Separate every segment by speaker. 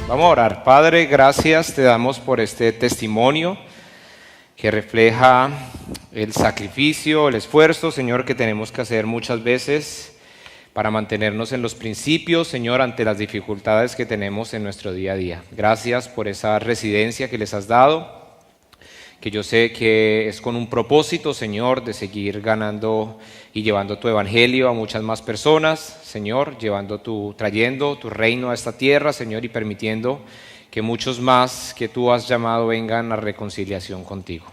Speaker 1: Vamos a orar. Padre, gracias te damos por este testimonio que refleja el sacrificio, el esfuerzo, Señor, que tenemos que hacer muchas veces para mantenernos en los principios, Señor, ante las dificultades que tenemos en nuestro día a día. Gracias por esa residencia que les has dado, que yo sé que es con un propósito, Señor, de seguir ganando y llevando tu evangelio a muchas más personas, Señor, trayendo tu reino a esta tierra, Señor, y permitiendo que muchos más que tú has llamado vengan a reconciliación contigo.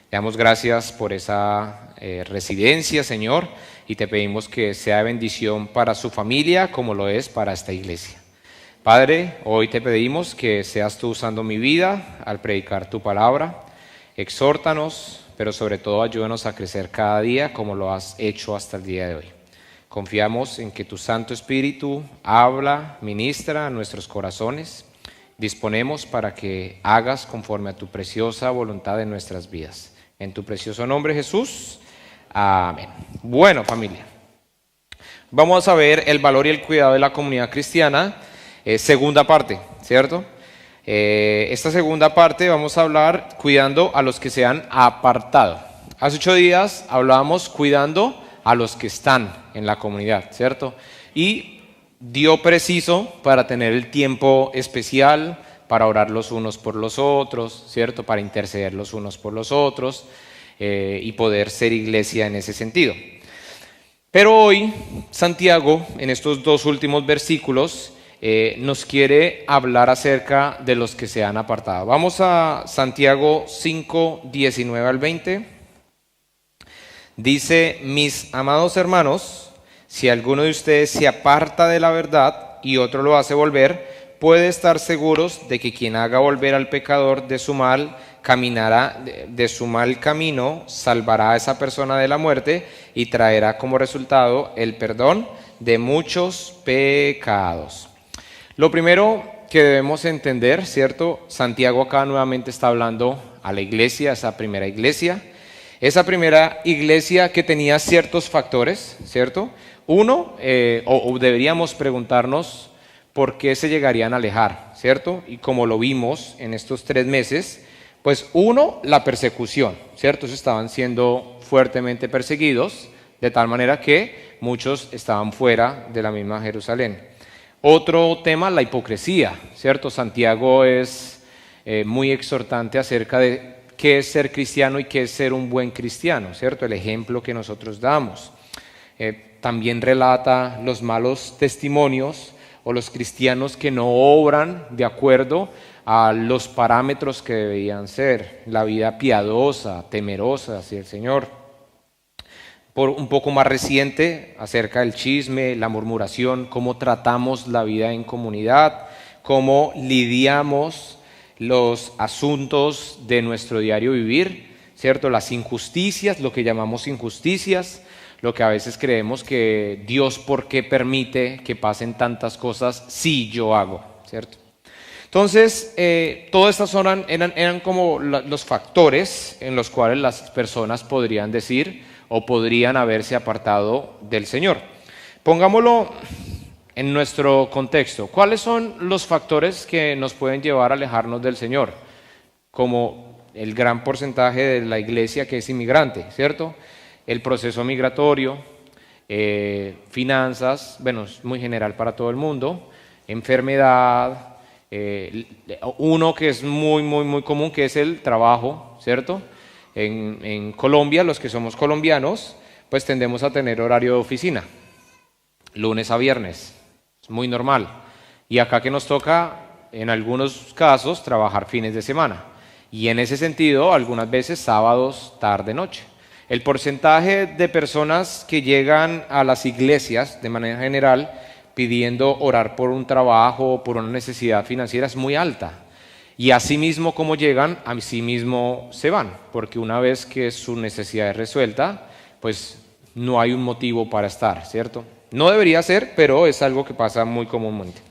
Speaker 1: Te damos gracias por esa residencia, Señor, y te pedimos que sea bendición para su familia como lo es para esta iglesia. Padre, hoy te pedimos que seas tú usando mi vida al predicar tu palabra. Exhórtanos, pero sobre todo ayúdanos a crecer cada día como lo has hecho hasta el día de hoy. Confiamos en que tu Santo Espíritu habla, ministra a nuestros corazones. Disponemos para que hagas conforme a tu preciosa voluntad en nuestras vidas. En tu precioso nombre, Jesús. Amén. Bueno, familia, vamos a ver el valor y el cuidado de la comunidad cristiana, segunda parte, ¿cierto? Esta segunda parte vamos a hablar cuidando a los que se han apartado. Hace 8 días hablábamos cuidando a los que están en la comunidad, ¿cierto? Y dio preciso para tener el tiempo especial para orar los unos por los otros, ¿cierto? Para interceder los unos por los otros y poder ser iglesia en ese sentido. Pero hoy Santiago, en estos 2 últimos versículos, nos quiere hablar acerca de los que se han apartado. Vamos a Santiago 5, 19 al 20. Dice: mis amados hermanos, si alguno de ustedes se aparta de la verdad y otro lo hace volver, puede estar seguros de que quien haga volver al pecador de su mal, caminará de su mal camino, salvará a esa persona de la muerte y traerá como resultado el perdón de muchos pecados. Lo primero que debemos entender, ¿cierto? Santiago acá nuevamente está hablando a la iglesia, esa primera iglesia que tenía ciertos factores, ¿cierto? Uno, o deberíamos preguntarnos por qué se llegarían a alejar, ¿cierto? Y como lo vimos en estos 3 meses, pues uno, la persecución, ¿cierto? Estaban siendo fuertemente perseguidos, de tal manera que muchos estaban fuera de la misma Jerusalén. Otro tema, la hipocresía, ¿cierto? Santiago es muy exhortante acerca de qué es ser cristiano y qué es ser un buen cristiano, ¿cierto? El ejemplo que nosotros damos. También relata los malos testimonios o los cristianos que no obran de acuerdo a los parámetros que debían ser, la vida piadosa, temerosa hacia el Señor. Por un poco más reciente, acerca del chisme, la murmuración, cómo tratamos la vida en comunidad, cómo lidiamos los asuntos de nuestro diario vivir, ¿cierto? Las injusticias, lo que llamamos injusticias, lo que a veces creemos que Dios, ¿por qué permite que pasen tantas cosas si yo hago, ¿cierto? Entonces, todas estas eran como los factores en los cuales las personas podrían decir o podrían haberse apartado del Señor. Pongámoslo en nuestro contexto. ¿Cuáles son los factores que nos pueden llevar a alejarnos del Señor? Como el gran porcentaje de la iglesia que es inmigrante, ¿cierto? El proceso migratorio, finanzas, bueno, es muy general para todo el mundo, enfermedad, uno que es muy común, que es el trabajo, ¿cierto? En Colombia, los que somos colombianos, pues tendemos a tener horario de oficina, lunes a viernes, es muy normal. Y acá que nos toca, en algunos casos, trabajar fines de semana. Y en ese sentido, algunas veces sábados, tarde, noche. El porcentaje de personas que llegan a las iglesias, de manera general, pidiendo orar por un trabajo o por una necesidad financiera es muy alta. Y así mismo como llegan, así mismo se van, porque una vez que su necesidad es resuelta, pues no hay un motivo para estar, ¿cierto? No debería ser, pero es algo que pasa muy comúnmente.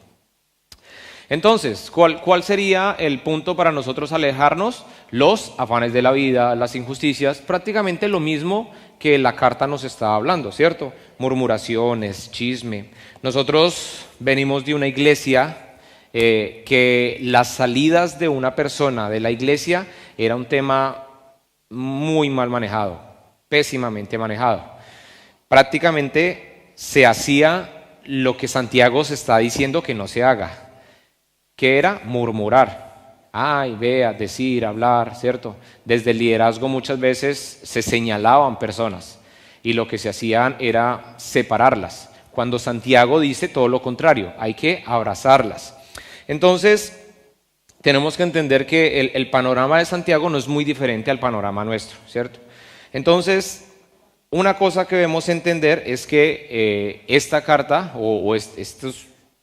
Speaker 1: Entonces, ¿cuál sería el punto para nosotros alejarnos? Los afanes de la vida, las injusticias, prácticamente lo mismo que la carta nos está hablando, ¿cierto? Murmuraciones, chisme. Nosotros venimos de una iglesia que las salidas de una persona de la iglesia era un tema muy mal manejado, pésimamente manejado. Prácticamente se hacía lo que Santiago se está diciendo que no se haga, que era murmurar. Ay, vea, decir, hablar, ¿cierto? Desde el liderazgo muchas veces se señalaban personas y lo que se hacían era separarlas. Cuando Santiago dice todo lo contrario, hay que abrazarlas. Entonces, tenemos que entender que el panorama de Santiago no es muy diferente al panorama nuestro, ¿cierto? Entonces, una cosa que debemos entender es que esta carta, esta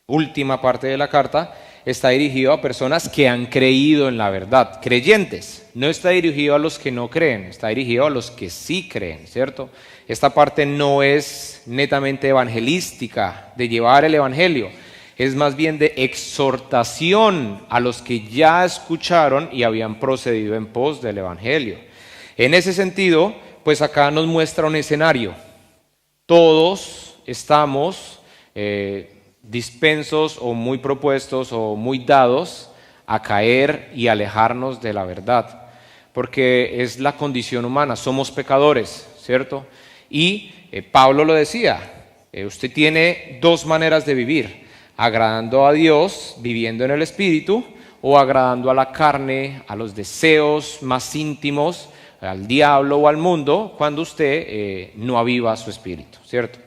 Speaker 1: última parte de la carta, está dirigido a personas que han creído en la verdad, creyentes. No está dirigido a los que no creen, está dirigido a los que sí creen, ¿cierto? Esta parte no es netamente evangelística, de llevar el evangelio, es más bien de exhortación a los que ya escucharon y habían procedido en pos del evangelio. En ese sentido, pues acá nos muestra un escenario. Todos estamos dispensos o muy propuestos o muy dados a caer y alejarnos de la verdad, porque es la condición humana, somos pecadores, ¿cierto? Y Pablo lo decía, usted tiene dos maneras de vivir, agradando a Dios, viviendo en el Espíritu, o agradando a la carne, a los deseos más íntimos, al diablo o al mundo, cuando usted no aviva su espíritu, ¿cierto?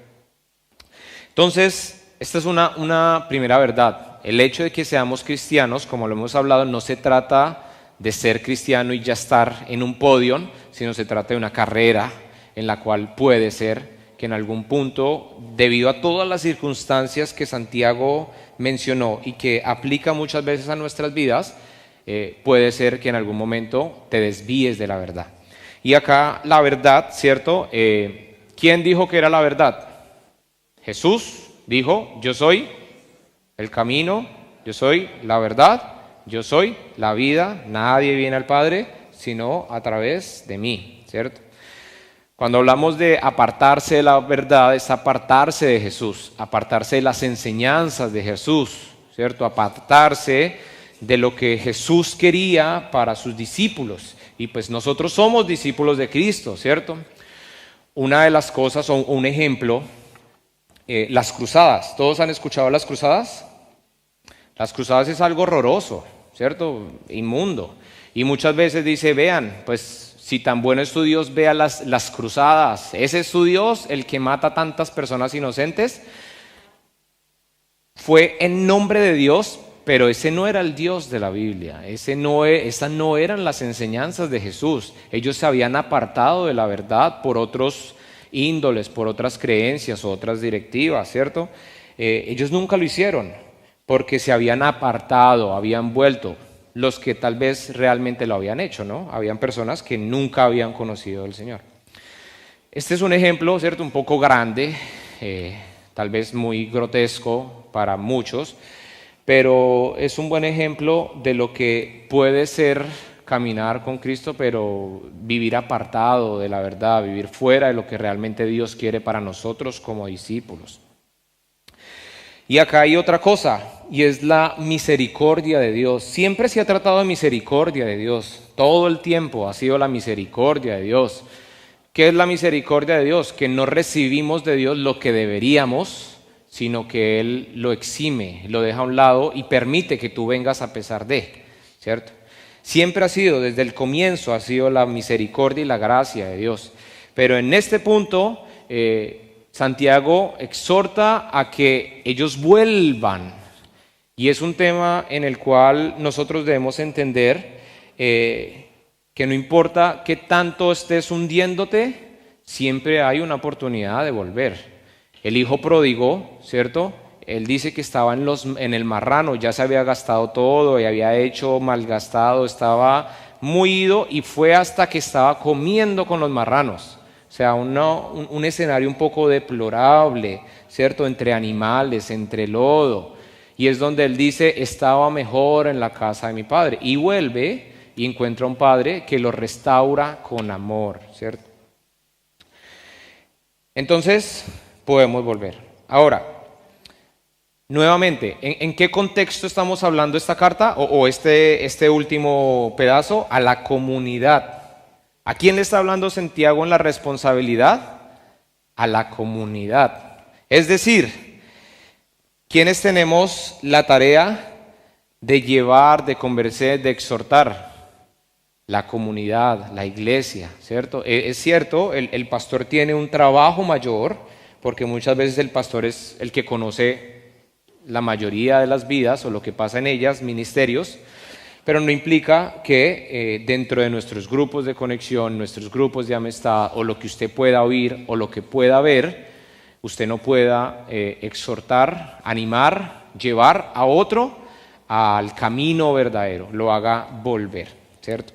Speaker 1: Entonces, esta es una primera verdad. El hecho de que seamos cristianos, como lo hemos hablado, no se trata de ser cristiano y ya estar en un podio, sino se trata de una carrera en la cual puede ser que en algún punto, debido a todas las circunstancias que Santiago mencionó y que aplica muchas veces a nuestras vidas, puede ser que en algún momento te desvíes de la verdad. Y acá la verdad, ¿cierto? ¿Quién dijo que era la verdad? Jesús dijo, yo soy el camino, yo soy la verdad, yo soy la vida, nadie viene al Padre sino a través de mí, ¿cierto? Cuando hablamos de apartarse de la verdad, es apartarse de Jesús, apartarse de las enseñanzas de Jesús, ¿cierto? Apartarse de lo que Jesús quería para sus discípulos. Y pues nosotros somos discípulos de Cristo, ¿cierto? Una de las cosas, o un ejemplo, las cruzadas. ¿Todos han escuchado las cruzadas? Las cruzadas es algo horroroso, ¿cierto? Inmundo. Y muchas veces dice, vean, pues si tan bueno es tu Dios, vea las cruzadas. ¿Ese es tu Dios, el que mata a tantas personas inocentes? Fue en nombre de Dios, pero ese no era el Dios de la Biblia. Esas no eran las enseñanzas de Jesús. Ellos se habían apartado de la verdad por otros índoles, por otras creencias o otras directivas, ¿cierto? Ellos nunca lo hicieron porque se habían apartado, habían vuelto. Los que tal vez realmente lo habían hecho, ¿no? Habían personas que nunca habían conocido al Señor. Este es un ejemplo, ¿cierto? Un poco grande, tal vez muy grotesco para muchos, pero es un buen ejemplo de lo que puede ser caminar con Cristo, pero vivir apartado de la verdad, vivir fuera de lo que realmente Dios quiere para nosotros como discípulos. Y acá hay otra cosa, y es la misericordia de Dios. Siempre se ha tratado de misericordia de Dios, todo el tiempo ha sido la misericordia de Dios. ¿Qué es la misericordia de Dios? Que no recibimos de Dios lo que deberíamos, sino que Él lo exime, lo deja a un lado y permite que tú vengas a pesar de, ¿cierto? Siempre ha sido, desde el comienzo, ha sido la misericordia y la gracia de Dios. Pero en este punto, Santiago exhorta a que ellos vuelvan. Y es un tema en el cual nosotros debemos entender que no importa qué tanto estés hundiéndote, siempre hay una oportunidad de volver. El hijo pródigo, ¿cierto? Él dice que estaba en el marrano, ya se había gastado todo y había hecho malgastado, estaba muy ido y fue hasta que estaba comiendo con los marranos. O sea, un escenario un poco deplorable, ¿cierto? Entre animales, entre lodo. Y es donde él dice, estaba mejor en la casa de mi padre. Y vuelve y encuentra un padre que lo restaura con amor, ¿cierto? Entonces, podemos volver. Ahora, Nuevamente, ¿en qué contexto estamos hablando esta carta o este último pedazo? A la comunidad. ¿A quién le está hablando Santiago en la responsabilidad? A la comunidad. Es decir, ¿quiénes tenemos la tarea de llevar, de convencer, de exhortar? La comunidad, la iglesia, ¿cierto? Es cierto, el pastor tiene un trabajo mayor, porque muchas veces el pastor es el que conoce la mayoría de las vidas o lo que pasa en ellas, ministerios, pero no implica que dentro de nuestros grupos de conexión, nuestros grupos de amistad o lo que usted pueda oír o lo que pueda ver, usted no pueda exhortar, animar, llevar a otro al camino verdadero, lo haga volver, ¿cierto?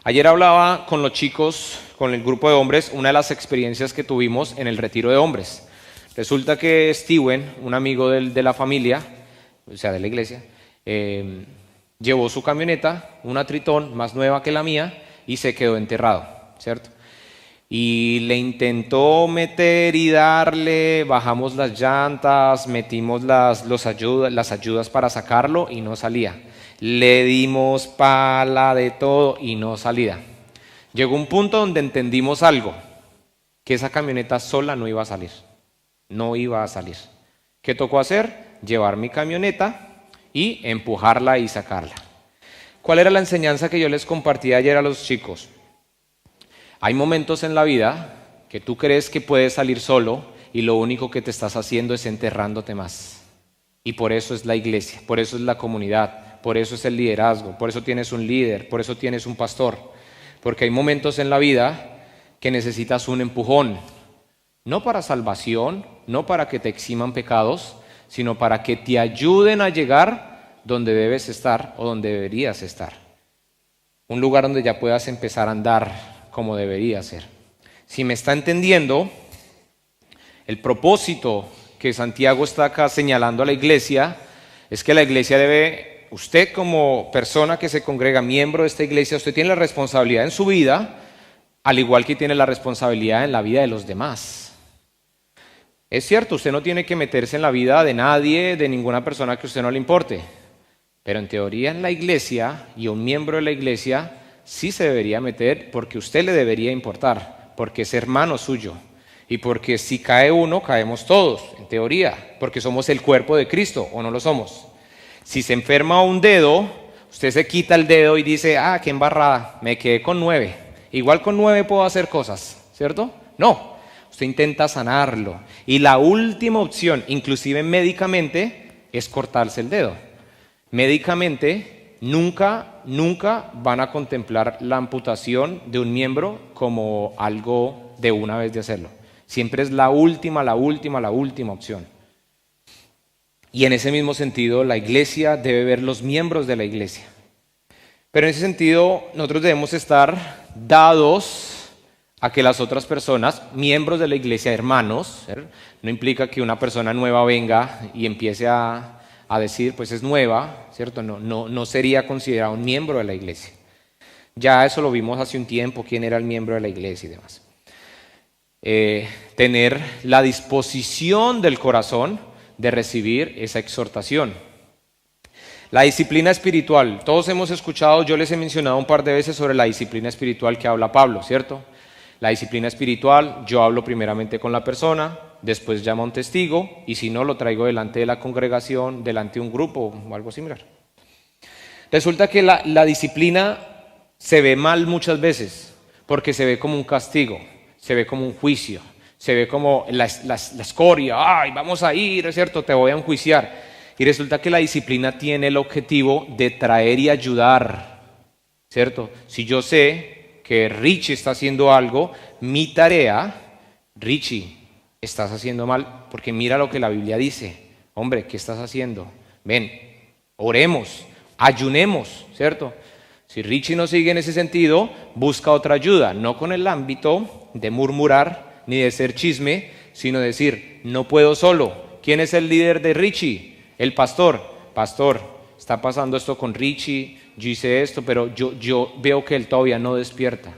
Speaker 1: Ayer hablaba con los chicos, con el grupo de hombres, una de las experiencias que tuvimos en el retiro de hombres. Resulta que Steven, un amigo de la familia, o sea, de la iglesia, llevó su camioneta, una Tritón más nueva que la mía, y se quedó enterrado, ¿cierto? Y le intentó meter y darle, bajamos las llantas, metimos las ayudas para sacarlo y no salía. Le dimos pala de todo y no salía. Llegó un punto donde entendimos algo, que esa camioneta sola no iba a salir. No iba a salir. ¿Qué tocó hacer? Llevar mi camioneta y empujarla y sacarla. ¿Cuál era la enseñanza que yo les compartí ayer a los chicos? Hay momentos en la vida que tú crees que puedes salir solo y lo único que te estás haciendo es enterrándote más. Y por eso es la iglesia, por eso es la comunidad, por eso es el liderazgo, por eso tienes un líder, por eso tienes un pastor. Porque hay momentos en la vida que necesitas un empujón. No para salvación, no para que te eximan pecados, sino para que te ayuden a llegar donde debes estar o donde deberías estar. Un lugar donde ya puedas empezar a andar como debería ser. Si me está entendiendo, el propósito que Santiago está acá señalando a la iglesia es que la iglesia debe, usted como persona que se congrega, miembro de esta iglesia, usted tiene la responsabilidad en su vida, al igual que tiene la responsabilidad en la vida de los demás. Es cierto, usted no tiene que meterse en la vida de nadie, de ninguna persona que a usted no le importe, pero en teoría en la iglesia y un miembro de la iglesia sí se debería meter porque usted le debería importar, porque es hermano suyo y porque si cae uno, caemos todos, en teoría, porque somos el cuerpo de Cristo o no lo somos. Si se enferma un dedo, usted se quita el dedo y dice, qué embarrada, me quedé con 9. Igual con 9 puedo hacer cosas, ¿cierto? No. Usted intenta sanarlo. Y la última opción, inclusive médicamente, es cortarse el dedo. Médicamente, nunca van a contemplar la amputación de un miembro como algo de una vez de hacerlo. Siempre es la última opción. Y en ese mismo sentido, la iglesia debe ver los miembros de la iglesia. Pero en ese sentido, nosotros debemos estar dados a que las otras personas, miembros de la iglesia, hermanos, ¿cierto? No implica que una persona nueva venga y empiece a decir, pues es nueva, ¿cierto? No sería considerado un miembro de la iglesia. Ya eso lo vimos hace un tiempo, quién era el miembro de la iglesia y demás. Tener la disposición del corazón de recibir esa exhortación. La disciplina espiritual. Todos hemos escuchado, yo les he mencionado un par de veces sobre la disciplina espiritual que habla Pablo, ¿cierto? La disciplina espiritual, yo hablo primeramente con la persona, después llamo a un testigo y si no lo traigo delante de la congregación, delante de un grupo o algo similar. Resulta que la disciplina se ve mal muchas veces porque se ve como un castigo, se ve como un juicio, se ve como la escoria, vamos a ir, es cierto, te voy a enjuiciar. Y resulta que la disciplina tiene el objetivo de traer y ayudar, ¿cierto? Si yo sé que Richie está haciendo algo, mi tarea, Richie, estás haciendo mal, porque mira lo que la Biblia dice. Hombre, ¿qué estás haciendo? Ven, oremos, ayunemos, ¿cierto? Si Richie no sigue en ese sentido, busca otra ayuda, no con el ámbito de murmurar ni de ser chisme, sino decir, no puedo solo. ¿Quién es el líder de Richie? El pastor. Pastor, está pasando esto con Richie, yo hice esto, pero yo veo que él todavía no despierta.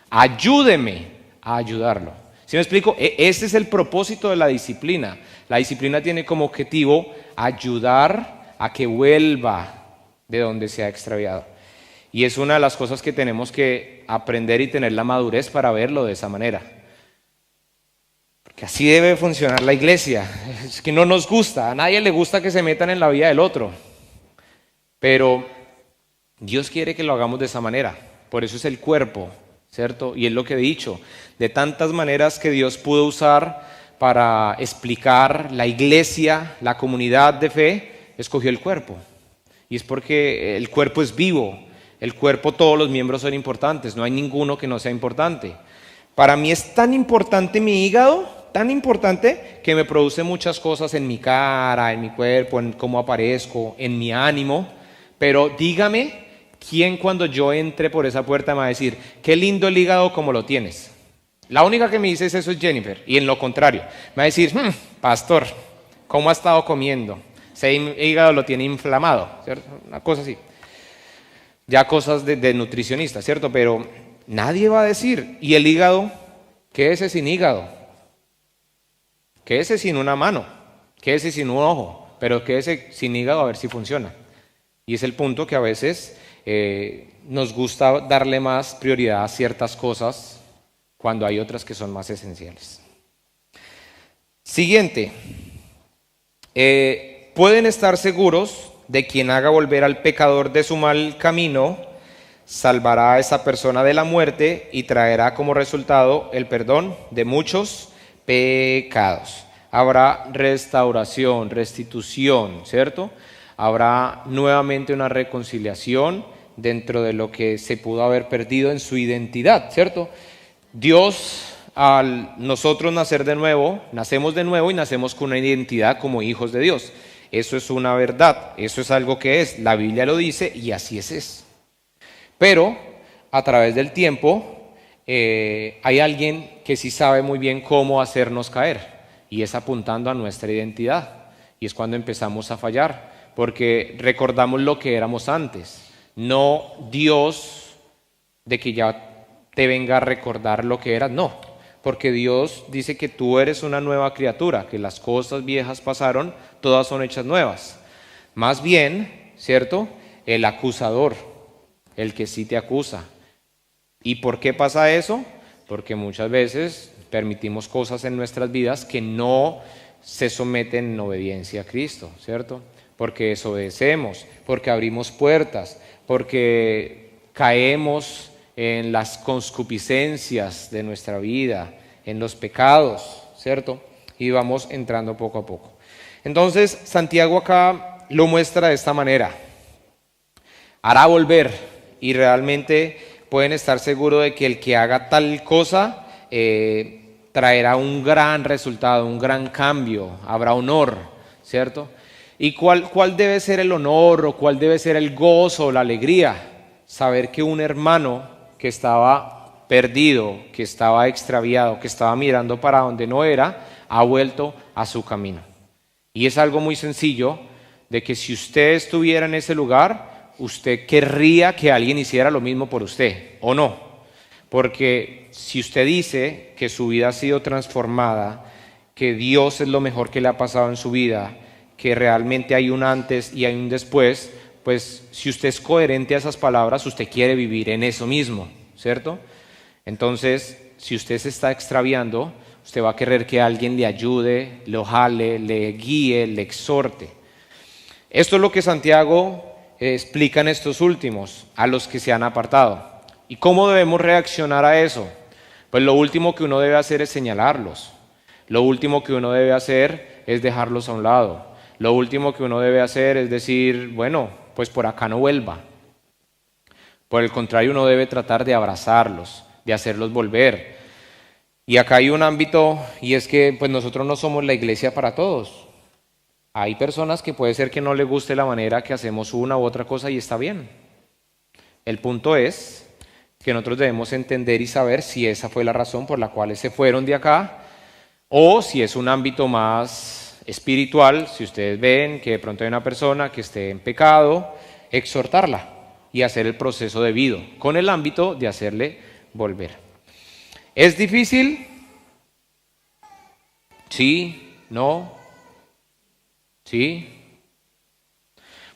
Speaker 1: Ayúdeme a ayudarlo. ¿Sí me explico? Ese es el propósito de la disciplina. La disciplina tiene como objetivo ayudar a que vuelva de donde se ha extraviado. Y es una de las cosas que tenemos que aprender y tener la madurez para verlo de esa manera. Porque así debe funcionar la iglesia. Es que no nos gusta, a nadie le gusta que se metan en la vida del otro. Pero Dios quiere que lo hagamos de esa manera. Por eso es el cuerpo, ¿cierto? Y es lo que he dicho. De tantas maneras que Dios pudo usar para explicar la iglesia, la comunidad de fe, escogió el cuerpo. Y es porque el cuerpo es vivo. El cuerpo, todos los miembros son importantes. No hay ninguno que no sea importante. Para mí es tan importante mi hígado, tan importante, que me produce muchas cosas en mi cara, en mi cuerpo, en cómo aparezco, en mi ánimo. Pero dígame, ¿quién cuando yo entre por esa puerta me va a decir, qué lindo el hígado como lo tienes? La única que me dice eso es Jennifer. Y en lo contrario, me va a decir, pastor, ¿cómo ha estado comiendo? Ese hígado lo tiene inflamado, ¿cierto? Una cosa así. Ya cosas de nutricionista, ¿cierto? Pero nadie va a decir, ¿y el hígado? Quédese sin hígado. Quédese sin una mano. Quédese sin un ojo. Pero quédese sin hígado a ver si funciona. Y es el punto que a veces nos gusta darle más prioridad a ciertas cosas cuando hay otras que son más esenciales. Siguiente. Pueden estar seguros de quien haga volver al pecador de su mal camino, salvará a esa persona de la muerte y traerá como resultado el perdón de muchos pecados. Habrá restauración, restitución, ¿cierto? Habrá nuevamente una reconciliación dentro de lo que se pudo haber perdido en su identidad, ¿cierto? Dios, al nosotros nacer de nuevo, nacemos de nuevo y nacemos con una identidad como hijos de Dios. Eso es una verdad, eso es algo que es, la Biblia lo dice y así es. Pero a través del tiempo hay alguien que sí sabe muy bien cómo hacernos caer y es apuntando a nuestra identidad y es cuando empezamos a fallar porque recordamos lo que éramos antes, no Dios de que ya te venga a recordar lo que eras, no. Porque Dios dice que tú eres una nueva criatura, que las cosas viejas pasaron, todas son hechas nuevas. Más bien, ¿cierto? El acusador, el que sí te acusa. ¿Y por qué pasa eso? Porque muchas veces permitimos cosas en nuestras vidas que no se someten en obediencia a Cristo, ¿cierto? Porque desobedecemos, porque abrimos puertas, porque caemos en las concupiscencias de nuestra vida, en los pecados, ¿cierto? Y vamos entrando poco a poco. Entonces, Santiago acá lo muestra de esta manera. Hará volver y realmente pueden estar seguros de que el que haga tal cosa traerá un gran resultado, un gran cambio, habrá honor, ¿cierto? ¿Y cuál debe ser el honor o cuál debe ser el gozo o la alegría? Saber que un hermano que estaba perdido, que estaba extraviado, que estaba mirando para donde no era, ha vuelto a su camino. Y es algo muy sencillo de que si usted estuviera en ese lugar, usted querría que alguien hiciera lo mismo por usted, ¿o no? Porque si usted dice que su vida ha sido transformada, que Dios es lo mejor que le ha pasado en su vida, que realmente hay un antes y hay un después, pues si usted es coherente a esas palabras, usted quiere vivir en eso mismo, ¿cierto? Entonces, si usted se está extraviando, usted va a querer que alguien le ayude, lo jale, le guíe, le exhorte. Esto es lo que Santiago explica en estos últimos, a los que se han apartado. ¿Y cómo debemos reaccionar a eso? Pues lo último que uno debe hacer es señalarlos. Lo último que uno debe hacer es dejarlos a un lado. Lo último que uno debe hacer es decir, bueno, pues por acá no vuelva. Por el contrario, uno debe tratar de abrazarlos, de hacerlos volver. Y acá hay un ámbito, y es que pues nosotros no somos la iglesia para todos. Hay personas que puede ser que no les guste la manera que hacemos una u otra cosa y está bien. El punto es que nosotros debemos entender y saber si esa fue la razón por la cual se fueron de acá, o si es un ámbito más espiritual, si ustedes ven que de pronto hay una persona que esté en pecado, exhortarla y hacer el proceso debido, con el ámbito de hacerle volver. ¿Es difícil? ¿Sí? ¿No? ¿Sí?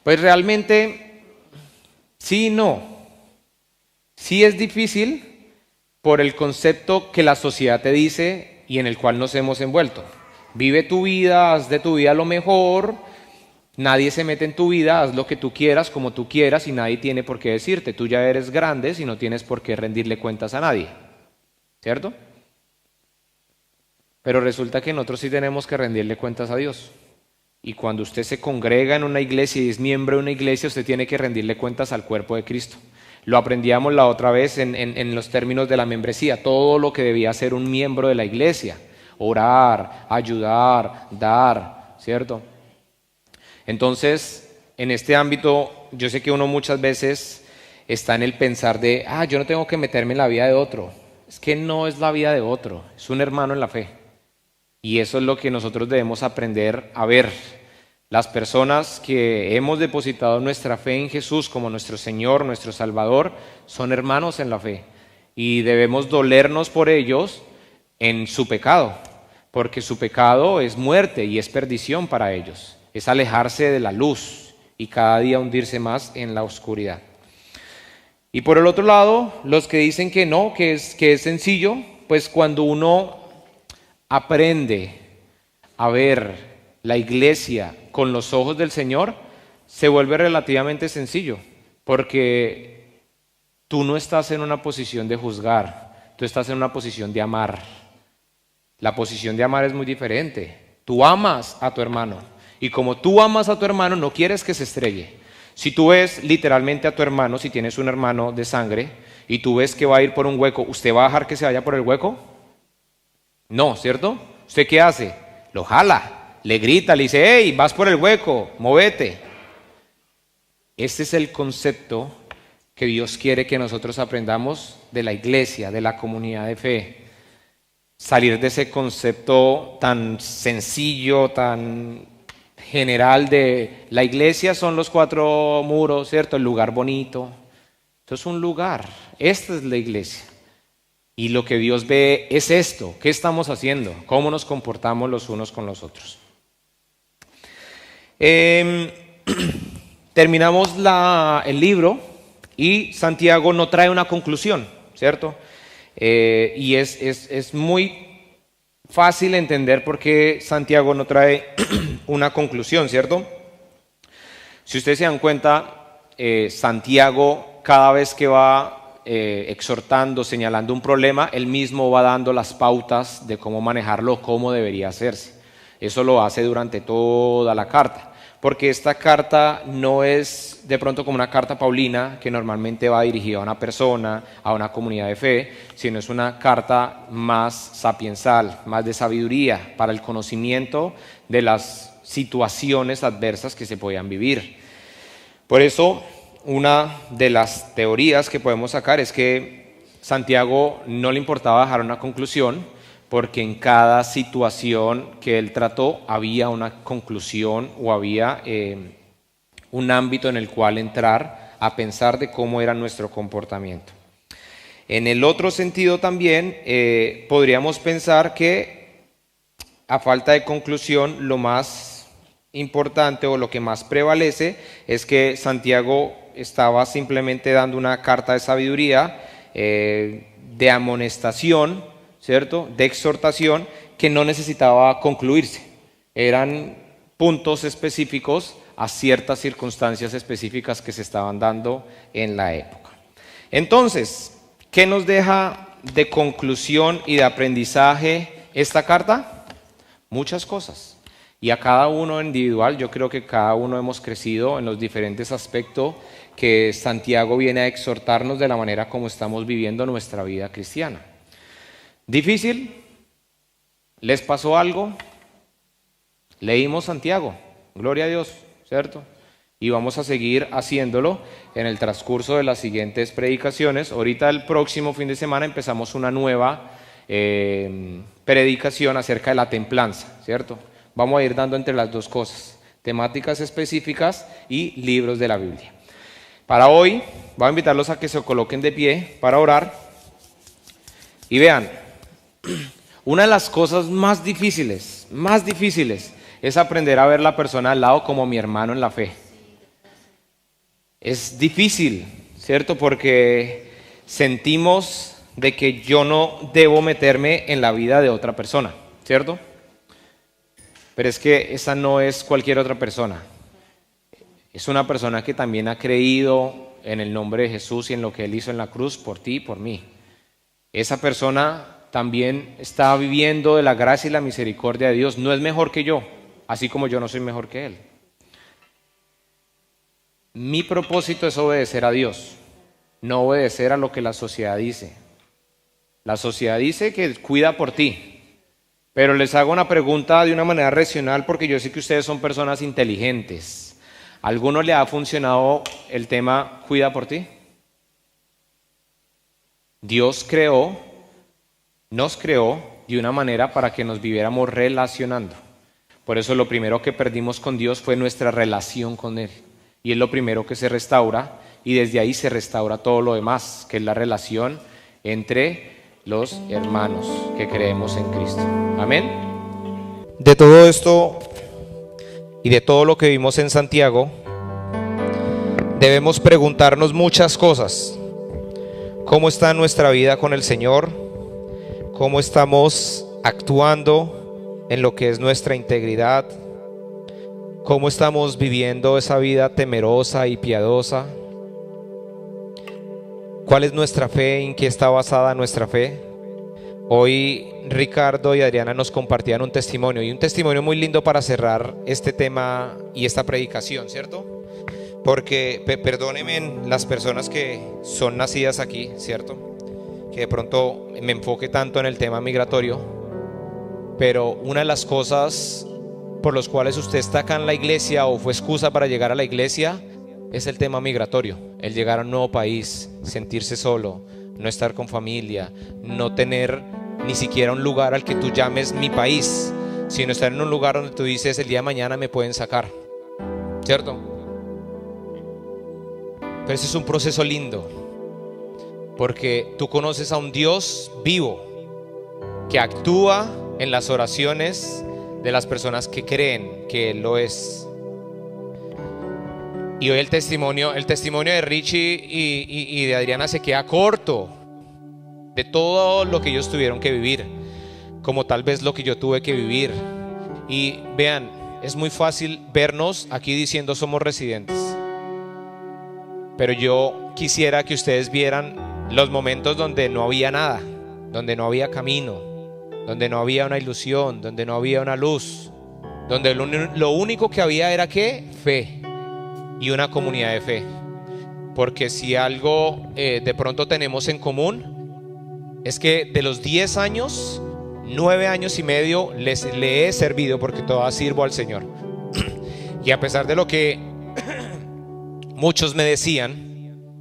Speaker 1: Pues realmente, sí y no. Sí es difícil por el concepto que la sociedad te dice y en el cual nos hemos envuelto. Vive tu vida, haz de tu vida lo mejor, nadie se mete en tu vida, haz lo que tú quieras, como tú quieras y nadie tiene por qué decirte. Tú ya eres grande y no tienes por qué rendirle cuentas a nadie, ¿cierto? Pero resulta que nosotros sí tenemos que rendirle cuentas a Dios. Y cuando usted se congrega en una iglesia y es miembro de una iglesia, usted tiene que rendirle cuentas al cuerpo de Cristo. Lo aprendíamos la otra vez en los términos de la membresía, todo lo que debía hacer un miembro de la iglesia: orar, ayudar, dar, ¿cierto? Entonces, en este ámbito, yo sé que uno muchas veces está en el pensar de, yo no tengo que meterme en la vida de otro. Es que no es la vida de otro, es un hermano en la fe. Y eso es lo que nosotros debemos aprender a ver. Las personas que hemos depositado nuestra fe en Jesús como nuestro Señor, nuestro Salvador, son hermanos en la fe. Y debemos dolernos por ellos en su pecado, porque su pecado es muerte y es perdición para ellos. Es alejarse de la luz y cada día hundirse más en la oscuridad. Y por el otro lado, los que dicen que no, que es sencillo, pues cuando uno aprende a ver la iglesia con los ojos del Señor, se vuelve relativamente sencillo, porque tú no estás en una posición de juzgar, tú estás en una posición de amar. La posición de amar es muy diferente. Tú amas a tu hermano, y como tú amas a tu hermano, no quieres que se estrelle. Si tú ves literalmente a tu hermano, si tienes un hermano de sangre, y tú ves que va a ir por un hueco, ¿usted va a dejar que se vaya por el hueco? No, ¿cierto? ¿Usted qué hace? Lo jala, le grita, le dice, hey, vas por el hueco, móvete. Este es el concepto que Dios quiere que nosotros aprendamos de la iglesia, de la comunidad de fe. Salir de ese concepto tan sencillo, tan general de la iglesia son los 4 muros, ¿cierto? El lugar bonito. Esto es un lugar, esta es la iglesia. Y lo que Dios ve es esto. ¿Qué estamos haciendo? ¿Cómo nos comportamos los unos con los otros? Terminamos el libro y Santiago no trae una conclusión, ¿cierto? Y es muy fácil entender por qué Santiago no trae una conclusión, ¿cierto? Si ustedes se dan cuenta, Santiago cada vez que va exhortando, señalando un problema, él mismo va dando las pautas de cómo manejarlo, cómo debería hacerse. Eso lo hace durante toda la carta, porque esta carta no es de pronto como una carta paulina que normalmente va dirigida a una persona, a una comunidad de fe, sino es una carta más sapiensal, más de sabiduría, para el conocimiento de las situaciones adversas que se podían vivir. Por eso, una de las teorías que podemos sacar es que Santiago no le importaba dejar una conclusión, porque en cada situación que él trató había una conclusión o había un ámbito en el cual entrar a pensar de cómo era nuestro comportamiento. En el otro sentido también podríamos pensar que a falta de conclusión lo más importante o lo que más prevalece es que Santiago estaba simplemente dando una carta de sabiduría, de amonestación, ¿cierto? De exhortación que no necesitaba concluirse. Eran puntos específicos a ciertas circunstancias específicas que se estaban dando en la época. Entonces, ¿qué nos deja de conclusión y de aprendizaje esta carta? Muchas cosas. Y a cada uno individual, yo creo que cada uno hemos crecido en los diferentes aspectos que Santiago viene a exhortarnos de la manera como estamos viviendo nuestra vida cristiana. ¿Difícil? ¿Les pasó algo? Leímos Santiago, gloria a Dios, ¿cierto? Y vamos a seguir haciéndolo en el transcurso de las siguientes predicaciones. Ahorita el próximo fin de semana empezamos una nueva predicación acerca de la templanza, ¿cierto? Vamos a ir dando entre las dos cosas, temáticas específicas y libros de la Biblia. Para hoy, voy a invitarlos a que se coloquen de pie para orar. Y vean, una de las cosas más difíciles más difíciles es aprender a ver la persona al lado como mi hermano en la fe. Es difícil, ¿cierto? Porque sentimos de que yo no debo meterme en la vida de otra persona, ¿cierto? Pero es que esa no es cualquier otra persona. Es una persona que también ha creído en el nombre de Jesús y en lo que Él hizo en la cruz por ti y por mí. Esa persona también está viviendo de la gracia y la misericordia de Dios. No es mejor que yo, así como yo no soy mejor que Él. Mi propósito es obedecer a Dios, no obedecer a lo que la sociedad dice. La sociedad dice que cuida por ti, pero les hago una pregunta de una manera racional porque yo sé que ustedes son personas inteligentes. ¿A alguno le ha funcionado el tema cuida por ti? Dios nos creó de una manera para que nos viviéramos relacionando. Por eso lo primero que perdimos con Dios fue nuestra relación con Él. Y es lo primero que se restaura y desde ahí se restaura todo lo demás, que es la relación entre los hermanos que creemos en Cristo. Amén. De todo esto y de todo lo que vimos en Santiago, debemos preguntarnos muchas cosas. ¿Cómo está nuestra vida con el Señor? ¿Cómo estamos actuando en lo que es nuestra integridad? ¿Cómo estamos viviendo esa vida temerosa y piadosa? ¿Cuál es nuestra fe? ¿En qué está basada nuestra fe? Hoy Ricardo y Adriana nos compartían un testimonio, y un testimonio muy lindo para cerrar este tema y esta predicación, ¿cierto? Porque, perdónenme las personas que son nacidas aquí, ¿cierto? Que de pronto me enfoque tanto en el tema migratorio, pero una de las cosas por los cuales usted está acá en la iglesia o fue excusa para llegar a la iglesia es el tema migratorio, el llegar a un nuevo país, sentirse solo, no estar con familia, no tener ni siquiera un lugar al que tú llames mi país, sino estar en un lugar donde tú dices el día de mañana me pueden sacar, ¿cierto? Pero ese es un proceso lindo, porque tú conoces a un Dios vivo que actúa en las oraciones de las personas que creen que Él lo es. Y hoy el testimonio de Richie y de Adriana se queda corto de todo lo que ellos tuvieron que vivir, como tal vez lo que yo tuve que vivir. Y vean, es muy fácil vernos aquí diciendo somos residentes, pero yo quisiera que ustedes vieran los momentos donde no había nada, donde no había camino, donde no había una ilusión, donde no había una luz, donde lo único que había era ¿qué? Fe. Y una comunidad de fe. Porque si algo de pronto tenemos en común es que de los 10 años, 9 años y medio le he servido, porque todavía sirvo al Señor. Y a pesar de lo que muchos me decían,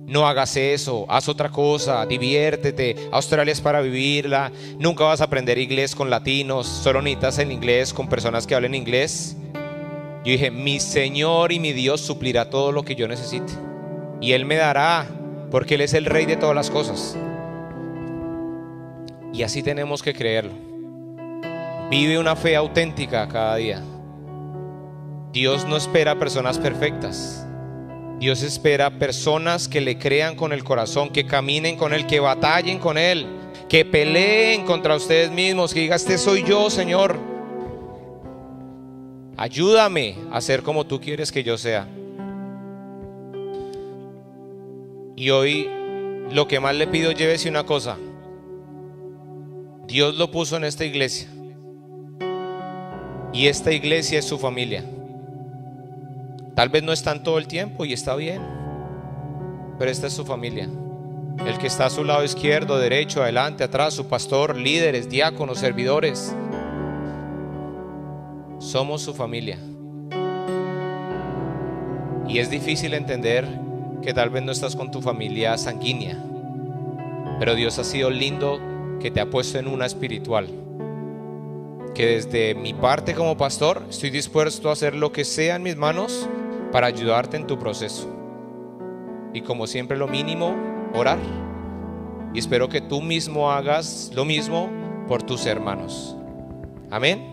Speaker 1: no hagas eso, haz otra cosa, diviértete, Australia es para vivirla, nunca vas a aprender inglés con latinos, solo necesitas el inglés con personas que hablen inglés. Yo dije, mi Señor y mi Dios suplirá todo lo que yo necesite, y Él me dará, porque Él es el Rey de todas las cosas. Y así tenemos que creerlo. Vive una fe auténtica cada día. Dios no espera personas perfectas. Dios espera personas que le crean con el corazón, que caminen con Él, que batallen con Él, que peleen contra ustedes mismos, que digan, este soy yo, Señor. Ayúdame a ser como tú quieres que yo sea. Y hoy lo que más le pido, llévese una cosa. Dios lo puso en esta iglesia, y esta iglesia es su familia. Tal vez no están todo el tiempo y está bien, pero esta es su familia. El que está a su lado izquierdo, derecho, adelante, atrás, su pastor, líderes, diáconos, servidores, somos su familia. Y es difícil entender que tal vez no estás con tu familia sanguínea, pero Dios ha sido lindo, que te ha puesto en una espiritual, que desde mi parte como pastor estoy dispuesto a hacer lo que sea en mis manos para ayudarte en tu proceso. Y como siempre, lo mínimo, orar. Y espero que tú mismo hagas lo mismo por tus hermanos. Amén.